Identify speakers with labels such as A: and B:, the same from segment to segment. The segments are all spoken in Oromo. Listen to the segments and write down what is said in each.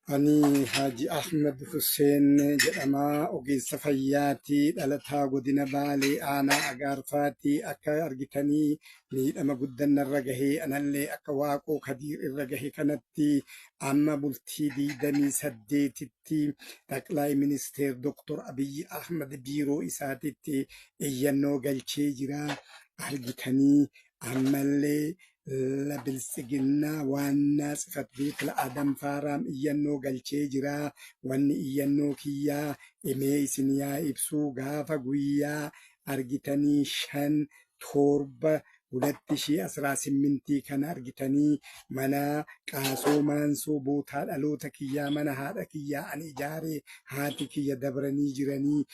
A: Ani Haji Ahmed Hussein jedhama ogeessa fayyaati dhalataa godina Baalee aanaa Agaarfaati akka argitanii miidhama guddanna irra gahee anallee akka waaqoo Kadiir irra gahe kanatti amma bultii 28tti Xaqlaay Ministeer Dr. Abiy Ahmed biiroo isaatitti iyyannoo galchee jira argitanii ammallee la bilsigina wanna sifat beek la adam faram iyyannoo galchee jira wanni iyyannoo kiyyaa imee isiniyaa ibsuu gaafa guyyaa argitanii 5/7 2018 kan argitanii mana qaasoo maansoo bootaa dhaloota kiyyaa mana haadha kiyyaa ani ijaare haati kiyya dabranii jiranii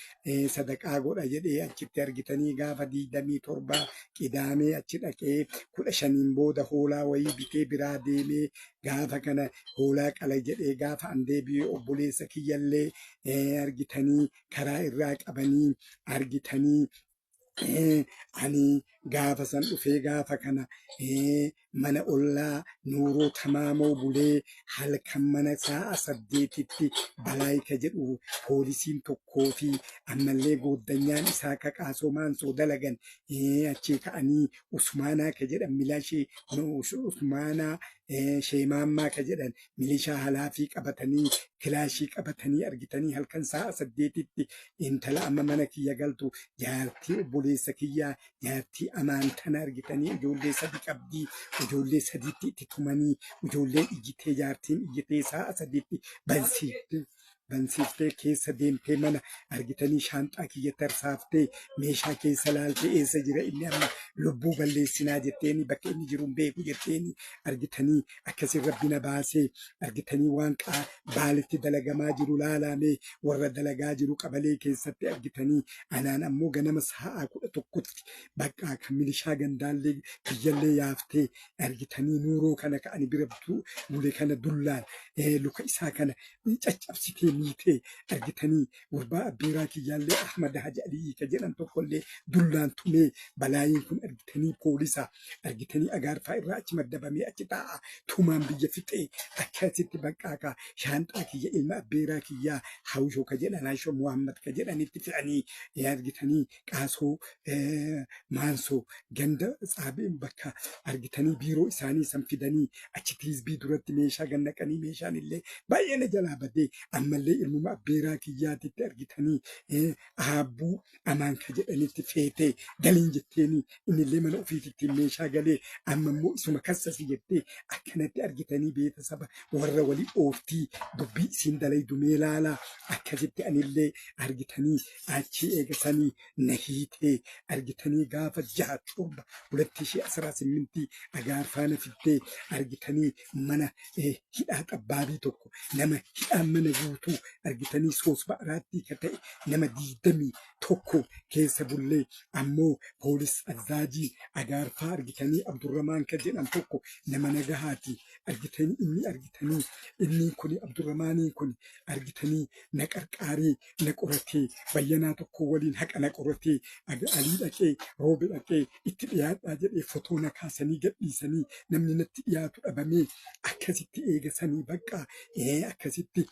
A: sadaqaa godha jedhee achitti argitanii gaafa 27 qidaamee achi dhaqee 15 booda hoolaa wayii bitee biraa deemee gaafa kana hoolaa qala jedhee gaafa an deebi'ee obboleessa kiyyallee argitanii karaa irraa qabanii argitanii ani gaafa san dhufee gaafa kana mana ollaa nuuroo tamaamoo bulee halkan mana sa'a 8tti balaayika jedhu poolisiin tokkoo fi ammallee gooddanyaan isaa ka qaasoo maansoo dalagan achii ka'anii usmaanaa ka jedhan milashii usmaanaa sheemaammaa ka jedhan milishaa halaafii qabatanii kilaashii qabatanii argitanii halkan sa'a 8tti intala amma mana kiyya galtu jaartii obboleessa kiyyaa jaartii amaantana argitanii ijoollee 3 qabdii ijoollee 3tti itti tumanii ijoolleen iyyitee jaartiin iyyitee sa'a 8tti bansiiftee keessa deemtee mana argitanii shaanxaa kiyya tarsaaftee meeshaa keessa laaltee eessa jira inni amma lubbuu balleessinaa jetteeni bakka inni jiru beeku jetteeni argitanii akkasiin rabbina baasee argitanii waan baalitti dalagamaa jiru laalamee warra dalagaa jiru qabalee keessatti argitanii anaan ammoo ganama sa'a 11tti bakka kan milishaa gandaallee kiyyallee yaaftee argitanii nuuroo kana ka'anii birabtuu bulee kana dullaan luka isaa kana caccabsitee miitee argitanii gurbaa abbiiraa kiyyaallee Ahmad Haji Alii ka jedhan tokkollee dullaan tumee balaayiin kun argitanii poolisa argitanii Agaarfaa irraa achi maddabamee achi taa'a tumaan biyya fixee akkasitti baqqaaqa shaanxaa kiyya ilma abbiiraa kiyyaa hawshoo ka jedhan Haashoo Muhammad ka jedhanitti fe'anii argitanii qaasoo maansoo ganda saabeen bakka argitanii biiroo isaanii san fidanii achi tiisbii duratti meeshaa gannaqanii meeshaan illee baay'ee na jalaa badee ammallee ilmuma abbeeraa kiyyaatitti argitanii aabbuu amaan ka jedhanitti feetee galiin jetteeni innillee mana ofiititti meeshaa galee amma immoo isuma kassasi jettee akkanatti argitanii beetasaba warra walii ooftii dubbii isiin dalaydu laalaa akkasitti anillee argitanii achi eegasanii na hiitee argitanii gaafa 6/7 2018 Agaarfaana fiddee argitanii mana hidhaa xabbaabii tokko nama hidhaan mana guutuu argitanii 3 ba'raatti ka ta'e nama 21 keessa bullee ammoo poolis azaajii Agaarfaa argitanii Abdurramaan ka jedhan tokko nama nagahaati argitanii inni kun Abdurramaanii kun argitanii na qarqaarii na qoratee bayyanaa tokko waliin haqa na qoratee alii dhaqee roobe dhaqee itti dhiyaadhaa jedhee fotoo na kaasanii gadhiisanii namni natti dhiyaatu dhabamee akkasitti eegasanii bakka akkasitti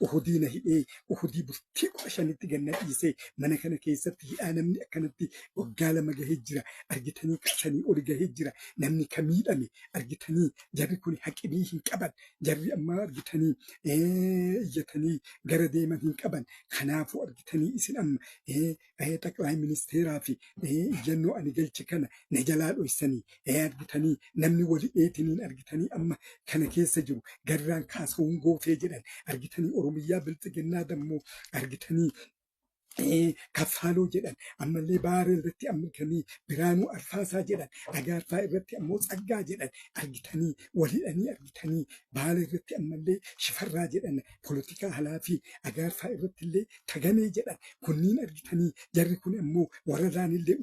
A: uhudii na hidhee uhudii bultii 15tti ganna dhiisee mana kana keessatti hidhaa namni akkanatti waggaa 2 gahee jira argitanii kaasanii ol gahee jira namni ka miidhame argitanii jarri kun haqinii hin qaban jarri amma argitanii iyyatanii gara deeman hin qaban kanaafuu argitanii isin amma Xaqlaay Ministeeraa fi iyyannoo ani galche kana na jalaa dhoysanii argitanii namni wali dheetiniin argitanii amma kana keessa jiru garraan kaasuun goofee jedhan argitanii Oromiyyaa bilxiginnaa dammoo argitanii kaffaaloo jedhan ammallee baara irratti ammalkanii biraanuu arfaasaa jedhan Agaarfaa irratti ammoo tsaggaa jedhan argitanii walidhanii argitanii baala irratti ammallee shifarraa jedhan polotikaa halaafii Agaarfaa irratti illee taganee jedhan kunniin argitanii jarri kun ammoo waradaanillee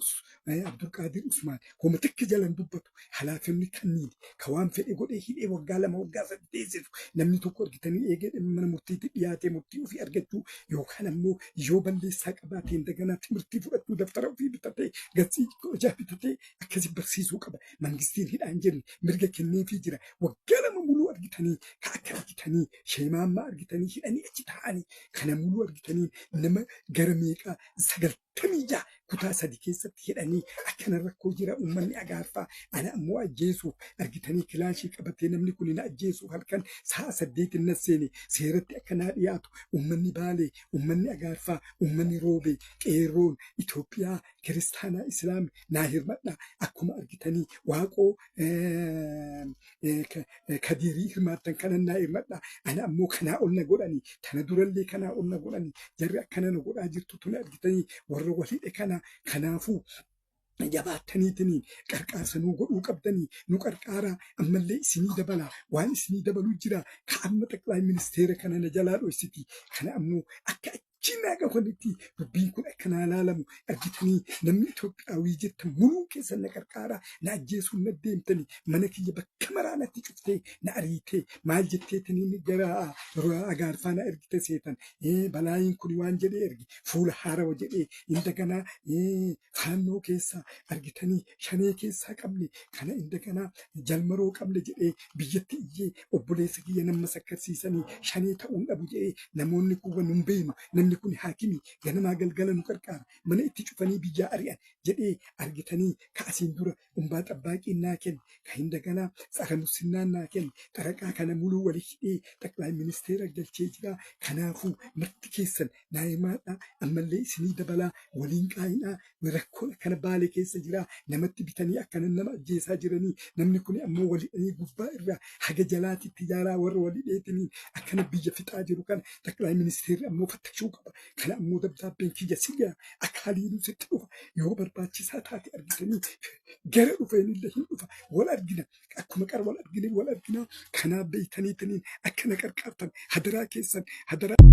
A: Abdulqaadir Usmaan homa tikki jalan dubbatu halaafonni kanniin ka waan fedhe godhee hidhee waggaa 2 waggaa 3 teessisu namni tokko argitanii eegee mana murtiitti dhiyaatee murtii ofii argachuu yookaan ammoo yoo balleessaa qabaatee indagana timirtii fudhachuu daftara ofii bitatee gatsii hojaa bitatee akkasi barsiisuu qaba mangistiin hidhaan jirni mirga kenneefii jira waggaa nama muluu argitanii ka akka argitanii sheemaammaa argitanii hidhanii achi ta'anii kana muluu argitanii nama gara meeqaa 96 kutaa 3 keessatti hidhanii akkana rakkoo jira uummanni agaarfaa ana ammoo ajjeesuuf argitanii kilaashii qabatee namni kun na ajjeesuuf halkan sa'a 8 na seene seeratti akkanaa dhiyaatu uummanni Baalee uummanni agaarfaa uummanni Roobee qeerroon Itoophiyaa kiristaanaa islaamii naa hirmadhaa akkuma argitanii waaqoo kadirii hirmaattan kanan naa hirmadhaa ana ammoo kanaa ol na godhanii tana durallee kanaa ol na godhanii jarri akkana na godhaa jirtu tun argitanii warra walidhe kana kanaafuu jabaataniitiniin qarqaarsa nuu godhuu qabdanii nu qarqaaraa ammallee isinii dabalaa waan isinii dabaluu jira ka amma xaqilaa ministeera kana na jalaa dhoysiti kana ammoo akka China gafanitti dubbiin kun akkanaa laalamu argitanii namni Itoophiyaawii jettan muluu keessan na qarqaaraa na ajjeesuun na deemtanii mana kiyya bakka maraa natti cuftee na ariitee maal jetteetanii gara agaarfaa na ergite seetan balaayiin kun waan jedhee ergi fuula haarawa jedhee indaganaa faannoo keessaa argitanii shanee keessaa qabne kana indaganaa jalmaroo qabne jedhee biyyatti iyyee obboleessa kiyya nama sakkarsiisanii shanee ta'uun dhabu jedhee namoonni kun nun beenu namni kun haakimi ganamaa galgala nu qarqaara mana itti cufanii biyyaa ari'an jedhee argitanii kaasiin dura umbaa xabbaaqii naa kenni ka hindaganaa tsara musinnaan naa kenni xaraqaa kana muluu wali hidhee xaqilaa ministeera galchee jira kanaafuu marti keessan naa himaadhaa ammallee isinii dabalaa waliin qaayinaa rakkoon akkana Baalee keessa jira namatti bitanii akkana nama ajjeesaa jiranii namni kun ammoo walidhanii gubbaa irraa haga jalaatitti jaaraa warra walidheetiniin akkana biyya fixaa jiru kana xaqilaa ministeerri ammoo fattashuu qaba kana ammoo dabdaabbeen kiyya sigaa akaaliinuu sitti dhufa yoo barbaachisaa taate argitanii gara dhufeenillee hin dhufa wal argina akkuma qara wal argina kanaaf beeytaniitiniin akkana qarqaartan hadaraa keessan hadaraa